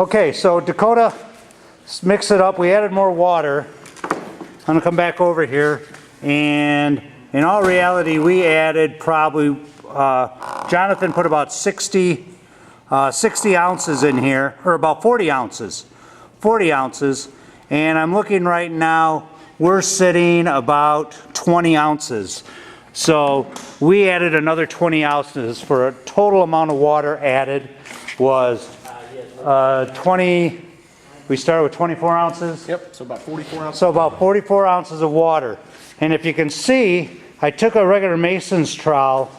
Okay, so Dakota mixed it up. We added more water. I'm going to come back over here, and in all reality, we added probably, Jonathan put about 60 ounces in here, or about 40 ounces. 40 ounces, and I'm looking right now, we're sitting about 20 ounces. So we added another 20 ounces for a total amount of water added was 20, we started with 24 ounces? Yep, so about 44 ounces. So about 44 ounces of water. And if you can see, I took a regular mason's trowel,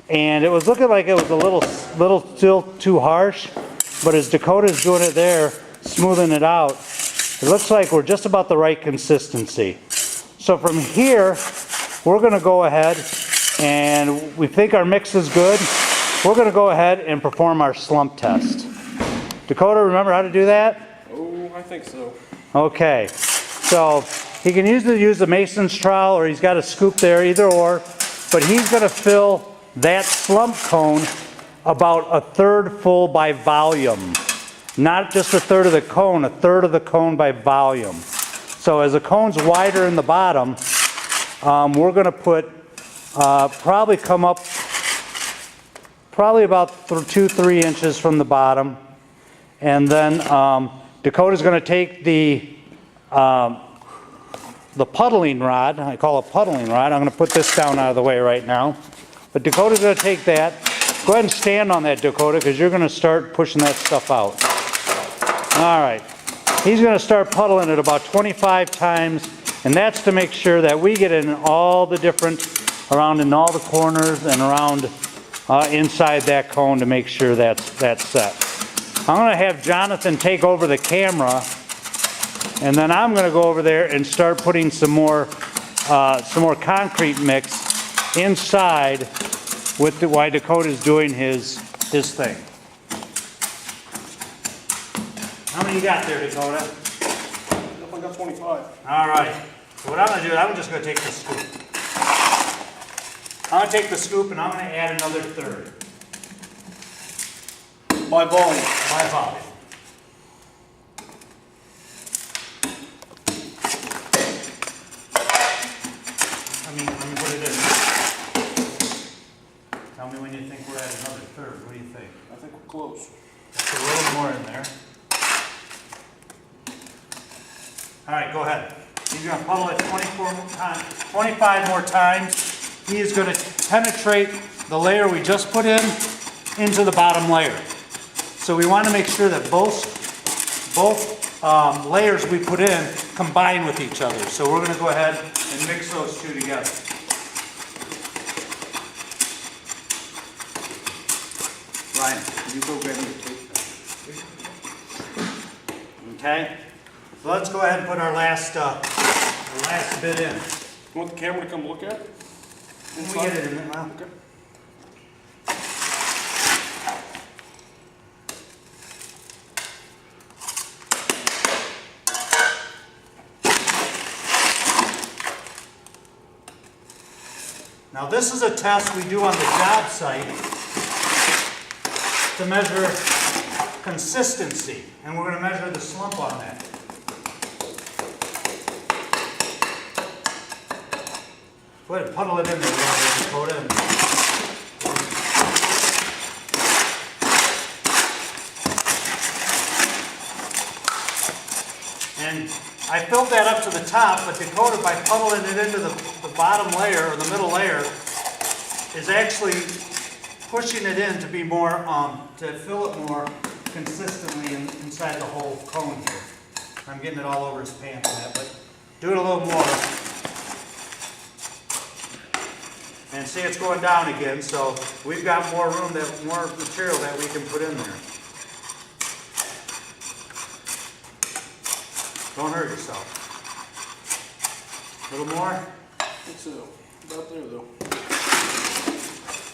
and it was looking like it was a little still too harsh, but as Dakota's doing it there, smoothing it out, it looks like we're just about the right consistency. So from here, we're going to go ahead, and we think our mix is good. We're going to go ahead and perform our slump test. Dakota, remember how to do that? Oh, I think so. Okay, so he can either use the mason's trowel or he's got a scoop there, either or, but he's going to fill that slump cone about a third full by volume. Not just a third of the cone, a third of the cone by volume. So as the cone's wider in the bottom, we're going to put, probably come up about 2-3 inches from the bottom. And then Dakota's going to take the puddling rod, I call it puddling rod. I'm going to put this down out of the way right now. But Dakota's going to take that. Go ahead and stand on that, Dakota, because you're going to start pushing that stuff out. All right. He's going to start puddling it about 25 times, and that's to make sure that we get in all the different, around in all the corners and around inside that cone to make sure that's set. I'm going to have Jonathan take over the camera, and then I'm going to go over there and start putting some more concrete mix inside with while Dakota's doing his thing. How many you got there, Dakota? I got 25. All right. So what I'm going to do, I'm just going to take the scoop. I'm going to take the scoop and I'm going to add another third. By volume. By volume. Let me put it in. Tell me when you think we're at another third. What do you think? I think we're close. Just a little more in there. All right, go ahead. He's going to puddle it 25 more times. He is going to penetrate the layer we just put in into the bottom layer. So we want to make sure that both layers we put in combine with each other. So we're going to go ahead and mix those two together. Ryan, can you go grab me a tape? Okay. So let's go ahead and put our last bit in. You want the camera to come look at it? When we get it in there now. Okay. Now this is a test we do on the job site to measure consistency, and we're going to measure the slump on that. Go ahead and puddle it in there, Dakota. And I filled that up to the top, but Dakota, by puddling it into the bottom layer, or the middle layer, is actually pushing it in to be more, to fill it more consistently inside the whole cone here. I'm getting it all over his pants and that, but do it a little more. And see, it's going down again, so we've got more room, more material that we can put in there. Don't hurt yourself. A little more? I think so. About there, though.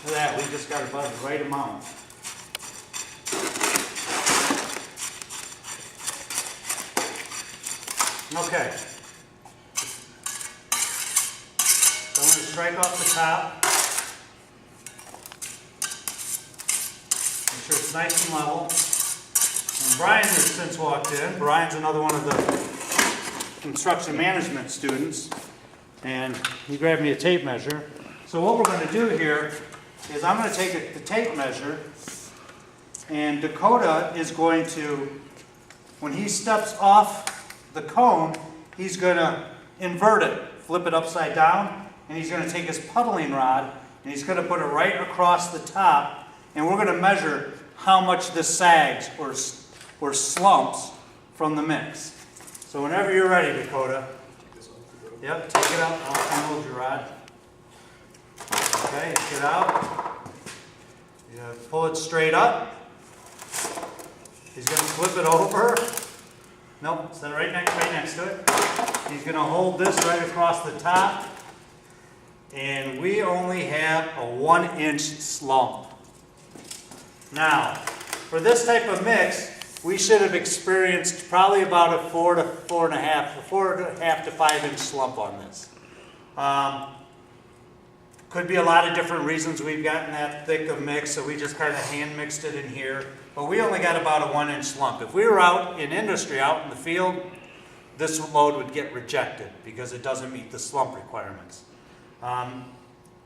Look at that, we just got about the right amount. Okay. So I'm going to strike off the top. Make sure it's nice and level. And Brian has since walked in. Brian's another one of the construction management students, and he grabbed me a tape measure. So what we're going to do here is I'm going to take the tape measure, and Dakota is going to, when he steps off the cone, he's going to invert it, flip it upside down, and he's going to take his puddling rod and he's going to put it right across the top, and we're going to measure how much this sags or slumps from the mix. So whenever you're ready, Dakota. Yep, take it out. I'll unload your rod. Okay, get it out. You pull it straight up. He's going to flip it over. Nope, set it right next to it. He's going to hold this right across the top. And we only have a 1-inch slump. Now, for this type of mix, we should have experienced probably about a 4 to 5 inch slump on this. Could be a lot of different reasons we've gotten that thick of mix, so we just kind of hand mixed it in here. But we only got about a 1-inch slump. If we were out in industry, out in the field, this load would get rejected because it doesn't meet the slump requirements.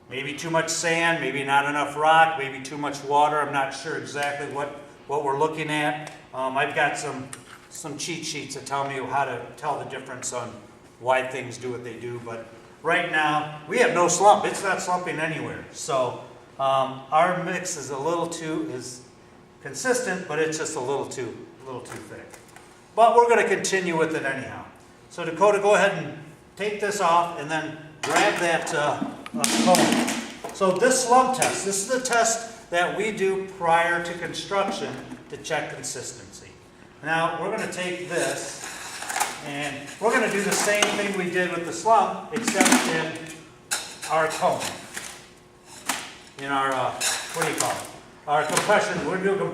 Maybe too much sand, maybe not enough rock, maybe too much water. I'm not sure exactly what we're looking at. I've got some cheat sheets that tell me how to tell the difference on why things do what they do. But right now, we have no slump. It's not slumping anywhere. So our mix is is consistent, but it's just a little too thick. But we're going to continue with it anyhow. So Dakota, go ahead and take this off and then grab that cone. So this slump test, this is the test that we do prior to construction to check consistency. Now we're going to take this and we're going to do the same thing we did with the slump, except in our cone. In our, what do you call it? Our compression, we're doing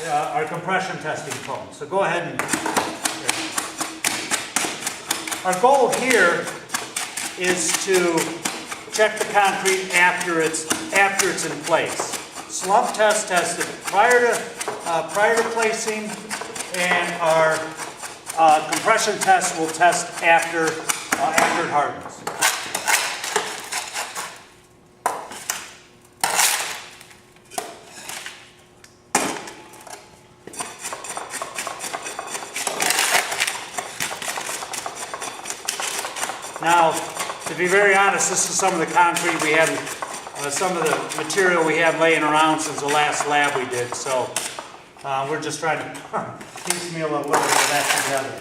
our compression testing cone. So go ahead and, our goal here is to check the concrete after it's in place. Slump test tested prior to placing, and our compression test will test after it hardens. Now, to be very honest, this is some of the concrete we had, some of the material we had laying around since the last lab we did. So we're just trying to piecemeal a little bit of that together.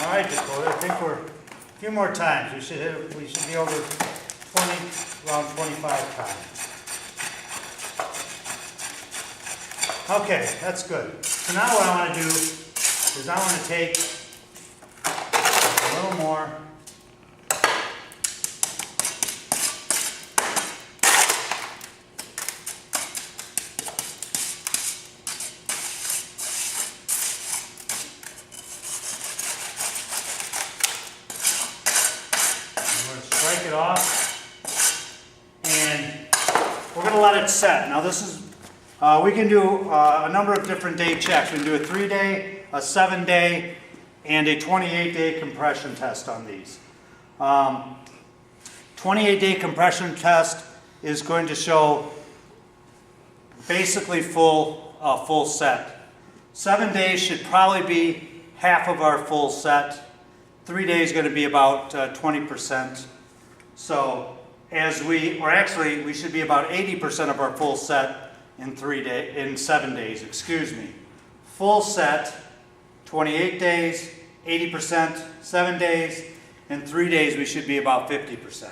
All right, Dakota, I think we're a few more times. We should be over 20, around 25 times. Okay, that's good. So now what I want to do is I want to take a little more. Strike it off, and we're going to let it set. Now this is, we can do a number of different day checks. We can do a 3-day, a 7-day, and a 28-day compression test on these. 28-day compression test is going to show basically full set. 7 days should probably be half of our full set. 3 days is going to be about 20%. So we should be about 80% of our full set in 7 days, excuse me. Full set, 28 days, 80%, 7 days, and 3 days we should be about 50%.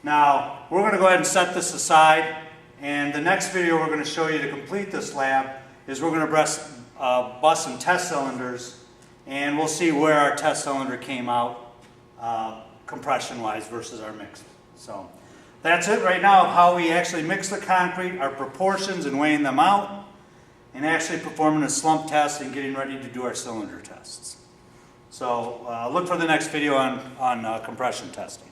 Now, we're going to go ahead and set this aside, and the next video we're going to show you to complete this lab is we're going to bust some test cylinders, and we'll see where our test cylinder came out compression-wise versus our mix. So that's it right now of how we actually mix the concrete, our proportions and weighing them out, and actually performing a slump test and getting ready to do our cylinder tests. So look for the next video on compression testing.